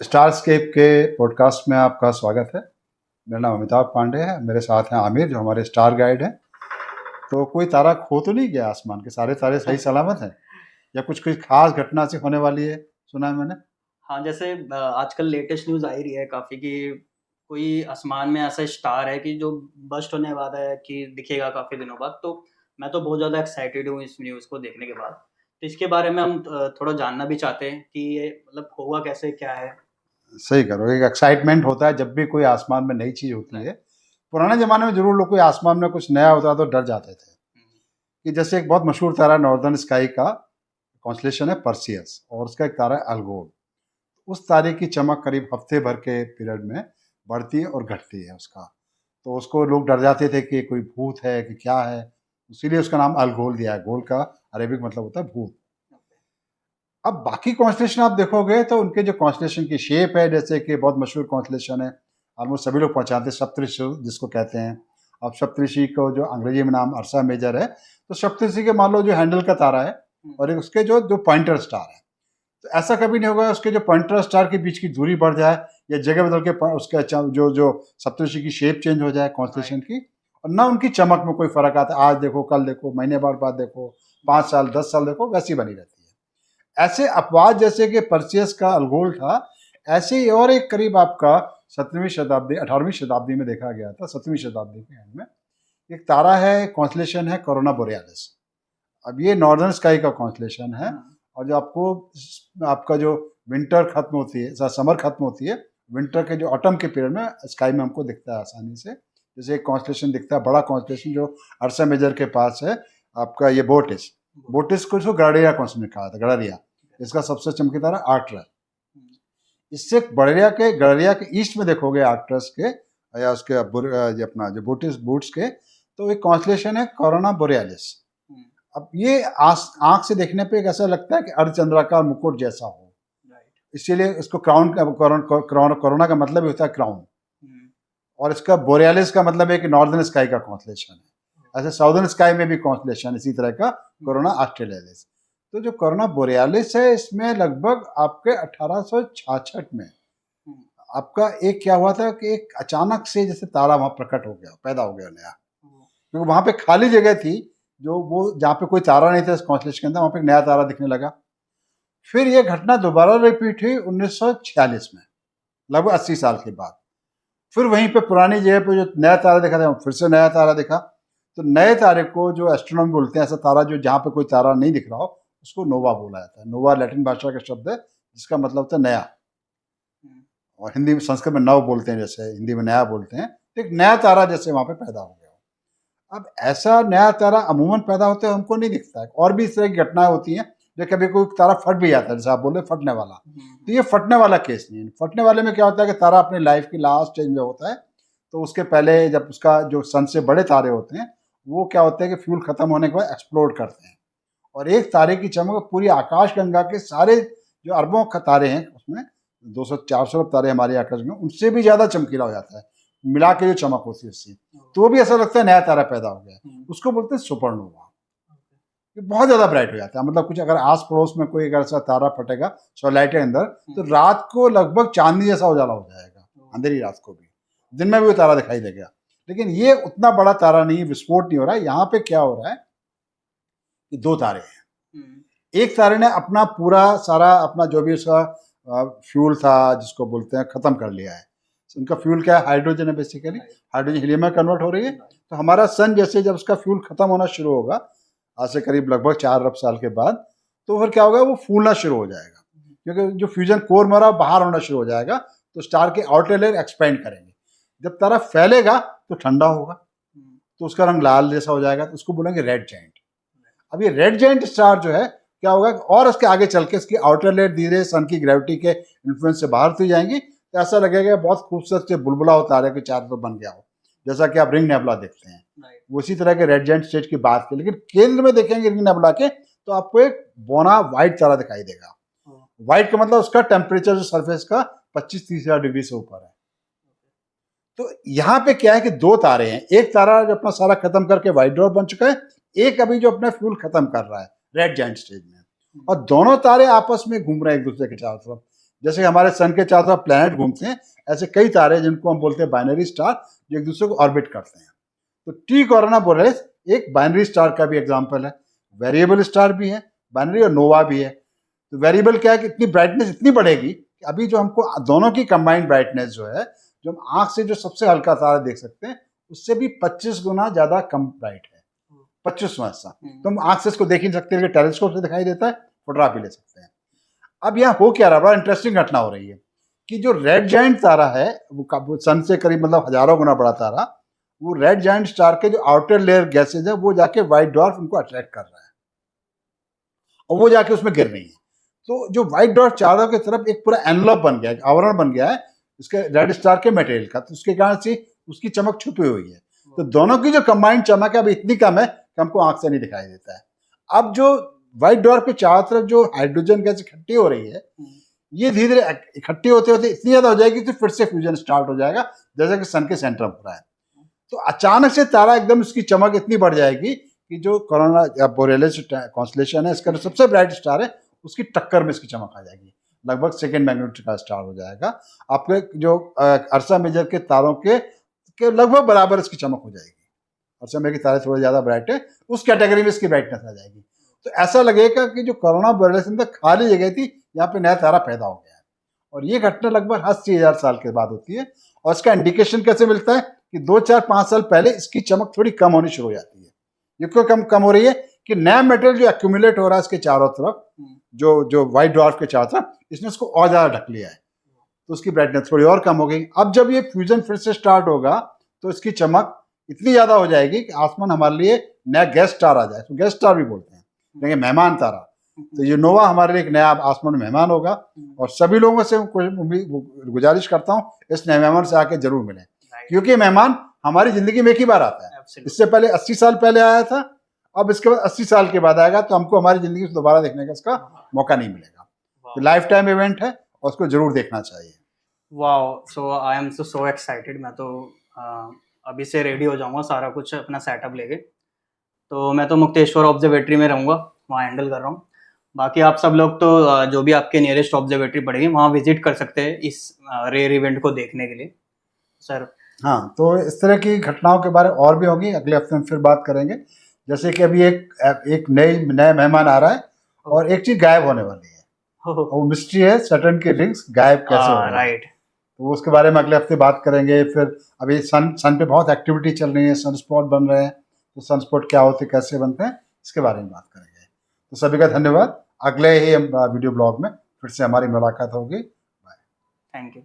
स्टारस्केप के पॉडकास्ट में आपका स्वागत है। मेरा नाम अमिताभ पांडे है। मेरे साथ हैं आमिर जो हमारे स्टार गाइड हैं। तो कोई तारा खो तो नहीं गया आसमान के? सारे तारे सही सलामत हैं या कुछ कोई खास घटना से होने वाली है, सुना है मैंने। हाँ, जैसे आजकल लेटेस्ट न्यूज़ आ ही रही है काफ़ी कि कोई आसमान में ऐसा स्टार है कि जो बस्ट होने वाला है कि दिखेगा काफ़ी दिनों बाद। तो मैं तो बहुत ज़्यादा एक्साइटेड हूँ इस न्यूज़ को देखने के बाद। तो इसके बारे में हम थोड़ा जानना भी चाहते हैं कि ये मतलब हुआ कैसे, क्या है? सही करो, एक एक्साइटमेंट होता है जब भी कोई आसमान में नई चीज होती है। पुराने जमाने में जरूर लोग कोई आसमान में कुछ नया होता तो डर जाते थे। कि जैसे एक बहुत मशहूर तारा नॉर्दर्न स्काई का कॉन्स्टलेशन है परसियस, और उसका एक तारा है अल्गोल। उस तारे की चमक करीब हफ्ते भर के पीरियड में बढ़ती है और घटती है उसका। तो उसको लोग डर जाते थे कि कोई भूत है कि क्या है, इसीलिए उसका नाम अलगोल दिया है। गोल का अरेबिक मतलब होता है भूत। अब बाकी कॉन्स्टलेशन आप देखोगे तो उनके जो कॉन्स्टलेशन की शेप है, जैसे कि बहुत मशहूर कॉन्स्टलेशन है, ऑलमोस्ट सभी लोग पहचानते हैं, सप्तऋषि जिसको कहते हैं। अब सप्तऋषि को जो अंग्रेजी में नाम अर्सा मेजर है, तो सप्तऋषि के मान लो जो हैंडल का तारा है और एक उसके जो जो पॉइंटर स्टार है। तो ऐसा कभी नहीं होगा उसके जो पॉइंटर स्टार के बीच की दूरी बढ़ जाए या जगह बदल के उसके जो जो सप्तऋषि की शेप चेंज हो जाए कॉन्स्टलेशन की, और ना उनकी चमक में कोई फर्क आता है। आज देखो, कल देखो, महीने बाद देखो, 5 साल 10 साल देखो, वैसी बनी रहती है। ऐसे अपवाद जैसे कि परसियस का अल्गोल था, ऐसे ही और एक करीब आपका 17वीं शताब्दी 18वीं शताब्दी में देखा गया था। 17वीं शताब्दी के एंड में एक तारा है, कॉन्स्टलेशन है कोरोना बोरियालिस। अब ये नॉर्दर्न स्काई का कॉन्स्टलेशन है। और जो आपका जो विंटर खत्म होती है, समर खत्म होती है, विंटर के जो ऑटम के पीरियड में स्काई में हमको दिखता है आसानी से। जैसे एक कॉन्स्टलेशन दिखता है, बड़ा कॉन्स्टलेशन जो अर्सा मेजर के पास है आपका, ये बोटिस। बोटिस को इसको गड़रिया कॉन्स्टलेशन कहा था, गड़रिया। इसका सबसे चमकी तारा आर्कट्रस। इससे गड़रिया के ईस्ट में देखोगे आर्कट्रस के या उसके ये अपना जो बूट्स के, तो एक कॉन्स्टलेशन है कोरोना बोरियालिस। अब ये आंख से देखने पे ऐसा लगता है कि अर्धचंद्राकार मुकुट जैसा हो, इसीलिए इसको कोरोना का मतलब ही होता है क्राउन। और इसका बोरियालिस का मतलब है कि नॉर्दर्न स्काई का कॉन्स्टलेशन है। ऐसे साउदर्न स्काई में भी कॉन्स्टलेशन इसी तरह का कोरोना ऑस्ट्रेलियालिस। तो जो कोरोना बोरियालिस है, इसमें लगभग आपके 1866 में आपका एक क्या हुआ था कि एक अचानक से जैसे तारा वहां प्रकट हो गया, पैदा हो गया नया। क्योंकि वहां पे खाली जगह थी, जो वो जहाँ पे कोई तारा नहीं था इस कॉन्स्टलेशन के अंदर, वहां पे एक नया तारा दिखने लगा। फिर ये घटना दोबारा रिपीट हुई 1946 में, लगभग 80 साल के बाद। फिर वहीं पे पुरानी जगह पे जो नया तारा देखा था, फिर से नया तारा दिखा। तो नए तारे को जो एस्ट्रोनॉमी बोलते हैं, ऐसा तारा जो जहाँ पे कोई तारा नहीं दिख रहा हो, उसको नोवा बोला जाता है। नोवा लैटिन भाषा का शब्द है जिसका मतलब होता है नया, और हिंदी में संस्कृत में नव बोलते हैं, जैसे हिंदी में नया बोलते हैं। तो एक नया तारा जैसे वहां पे पैदा हो गया। अब ऐसा नया तारा अमूमन पैदा होते हुए हमको नहीं दिखता है। और भी इस तरह की घटनाएं होती हैं, जो कभी कोई तारा फट भी जाता है, जैसे आप बोल रहे फटने वाला। तो ये फटने वाला केस नहीं है। फटने वाले में क्या होता है कि तारा अपनी लाइफ की लास्ट स्टेज में होता है, तो उसके पहले जब उसका जो सन से बड़े तारे होते हैं, वो क्या होते हैं कि फ्यूल खत्म होने के बाद एक्सप्लोड करते हैं, और एक तारे की चमक पूरी आकाश गंगा के सारे जो अरबों तारे हैं उसमें 200-400 तारे हमारे आकाश में, उनसे भी ज्यादा चमकीला हो जाता है, मिला के जो चमक होती है उससे। तो वो भी ऐसा लगता है नया तारा पैदा हो गया। उसको बोलते हैं सुपरनोवा। ये बहुत ज्यादा ब्राइट हो जाता है, मतलब कुछ अगर आस पड़ोस में कोई अगर ऐसा तारा फटेगा सैटेलाइट के अंदर, तो रात को लगभग चांदनी जैसा उजाला हो जाएगा, अंधेरी रात को भी। दिन में भी वो तारा दिखाई देगा। लेकिन ये उतना बड़ा तारा नहीं, विस्फोट नहीं हो रहा है। यहाँ पे क्या हो रहा है कि दो तारे हैं। एक तारे ने अपना पूरा सारा अपना जो भी उसका फ्यूल था, जिसको बोलते हैं, खत्म कर लिया है। उनका फ्यूल क्या है? हाइड्रोजन है बेसिकली। हाइड्रोजन हीलियम में कन्वर्ट हो रही है। तो हमारा सन जैसे जब उसका फ्यूल खत्म होना शुरू होगा, आज से करीब लगभग 4 अरब साल के बाद, तो फिर क्या होगा, वो फूलना शुरू हो जाएगा, क्योंकि जो फ्यूजन कोर में रहा बाहर होना शुरू हो जाएगा। तो स्टार के आउटर लेयर एक्सपेंड करेंगे। जब तारा फैलेगा तो ठंडा होगा, तो उसका रंग लाल जैसा हो जाएगा, तो उसको बोलेंगे रेड जायंट। अब ये रेड जायंट स्टार जो है, क्या होगा, और इसके आगे चल के इसकी आउटर लेयर धीरे सन की ग्रेविटी के इन्फ्लुएंस से बाहर होती जाएंगी, तो ऐसा लगेगा बहुत खूबसूरत से बुलबुला हो तारे के चारों तरफ बन गया हो, जैसा कि आप रिंग नेबुला देखते हैं। वो इसी तरह के रेड जायंट स्टेज की बात की। लेकिन केंद्र में देखेंगे रिंग नेबुला के, तो आपको एक बोना व्हाइट तारा दिखाई देगा। व्हाइट का मतलब उसका टेम्परेचर जो सरफेस का 25-30 हजार डिग्री से ऊपर है। तो यहाँ पे क्या है कि दो तारे हैं। एक तारा जो अपना सारा खत्म करके व्हाइट ड्वार्फ बन चुका है, एक अभी जो अपना फ्यूल खत्म कर रहा है रेड जायंट स्टेज में। और दोनों तारे आपस में घूम रहे हैं एक दूसरे के चारों तरफ। जैसे हमारे सन के चारों तरफ प्लैनेट घूमते हैं, ऐसे कई तारे हैं जिनको हम बोलते हैं बाइनरी स्टार, जो एक दूसरे को ऑर्बिट करते हैं। तो टी कोरोना बोरेलिस एक बाइनरी स्टार का भी एग्जाम्पल है। वेरिएबल स्टार भी है, बाइनरी और नोवा भी है। तो वेरिएबल क्या है कि इतनी ब्राइटनेस इतनी बढ़ेगी कि अभी जो हमको दोनों की कंबाइंड ब्राइटनेस जो है, जो हम आंख से जो सबसे हल्का तारा देख सकते हैं, उससे भी 25 गुना ज्यादा कम ब्राइट है, 25वां हिस्सा। तो हम आंख से इसको देख ही नहीं सकते, टेलीस्कोप से दिखाई देता है, फोटोग्राफ भी ले सकते हैं। अब यहाँ हो क्या रहा है, बड़ा इंटरेस्टिंग घटना हो रही है कि जो रेड जाइंट तारा है, वो सन से करीब मतलब हजारों गुना बड़ा तारा, वो रेड जाइंट स्टार के जो आउटर लेयर गैसेज है, वो जाके व्हाइट डॉर्फ उनको अट्रैक्ट कर रहा है और वो जाके उसमें गिर रही है। तो जो व्हाइट डॉर्फ चारों की तरफ एक पूरा एनवलप बन गया है, आवरण बन गया है इसके रेड स्टार के मटेरियल का, तो उसके कारण से उसकी चमक छुपी हुई है। तो दोनों की जो कंबाइंड चमक है अभी इतनी कम है कि हमको आंख से नहीं दिखाई देता है। अब जो व्हाइट डॉर्फ के चारों तरफ जो हाइड्रोजन गैस इकट्ठी हो रही है, ये धीरे धीरे इकट्ठी होते होते इतनी ज्यादा हो जाएगी तो फिर से फ्यूजन स्टार्ट हो जाएगा, जैसा कि सन के सेंटर में हो रहा है। तो अचानक से तारा एकदम इसकी चमक इतनी बढ़ जाएगी कि जो कोरोना या बोरेलिस कॉन्स्टेलेशन है, इसका जो सबसे ब्राइट स्टार है, उसकी टक्कर में इसकी चमक आ जाएगी, लगभग सेकेंड मैग्नीट्यूड का स्टार हो जाएगा। आपके जो अर्सा मेजर के तारों के लगभग बराबर इसकी चमक हो जाएगी। अर्सा मेजर के तारे थोड़े ज्यादा ब्राइट है, उस कैटेगरी में इसकी ब्राइटनेस आ जाएगी। तो ऐसा लगेगा कि जो कोरोना बोरेलिस में खाली जगह थी, यहाँ पे नया तारा पैदा हो गया है। और ये घटना लगभग 80,000 साल के बाद होती है। और इसका इंडिकेशन कैसे मिलता है कि 2, 4, 5 साल पहले इसकी चमक थोड़ी कम होनी शुरू हो जाती है। ये क्यों कम हो रही है कि नया मेटेरियल जो एक्यूमुलेट हो रहा है इसके चारों तरफ, जो व्हाइट डॉर्फ के चारों तरफ, इसने उसको और ज्यादा ढक लिया है, तो उसकी ब्राइटनेस थोड़ी और कम हो गई। अब जब ये फ्यूजन फिर से स्टार्ट होगा तो इसकी चमक इतनी ज्यादा हो जाएगी कि आसमान हमारे लिए नया गेस्ट स्टार आ जाए। तो गेस्ट स्टार भी बोलते हैं, लेकिन मेहमान तारा। तो ये नोवा हमारे लिए एक नया आसमान में मेहमान होगा। और सभी लोगों से गुजारिश करता हूँ इस नए मेहमान से आके जरूर मिलें, क्योंकि मेहमान हमारी जिंदगी में एक ही बार आता है। इससे पहले 80 साल पहले आया था, अब इसके बाद 80 साल के बाद आएगा, तो हमको हमारी जिंदगी में दोबारा देखने का इसका मौका नहीं मिलेगा। तो लाइफ टाइम इवेंट है और उसको जरूर देखना चाहिए। Wow, so I am so excited. मैं तो अभी से रेडी हो जाऊंगा, सारा कुछ अपना सेटअप लेके। तो मैं तो मुक्तेश्वर ऑब्जर्वेटरी में रहूँगा, वहाँ हैंडल कर रहा हूँ। बाकी आप सब लोग तो जो भी आपके नियरेस्ट ऑब्जर्वेटरी पड़ेगी वहाँ विजिट कर सकते हैं इस रेयर इवेंट को देखने के लिए सर। हाँ, तो इस तरह की घटनाओं के बारे में और भी होगी, अगले हफ्ते में फिर बात करेंगे। जैसे कि अभी एक नया मेहमान आ रहा है और एक चीज गायब होने वाली है, वो मिस्ट्री है सैटर्न के रिंग्स गायब कैसे हो रहे हैं। राइट, तो उसके बारे में अगले हफ्ते बात करेंगे। फिर अभी सन पे बहुत एक्टिविटी चल रही है, सन स्पॉट बन रहे हैं, तो सन स्पॉट क्या होते हैं, कैसे बनते हैं, इसके बारे में बात करेंगे। तो सभी का धन्यवाद। अगले ही वीडियो ब्लॉग में फिर से हमारी मुलाकात होगी। Bye, thank you.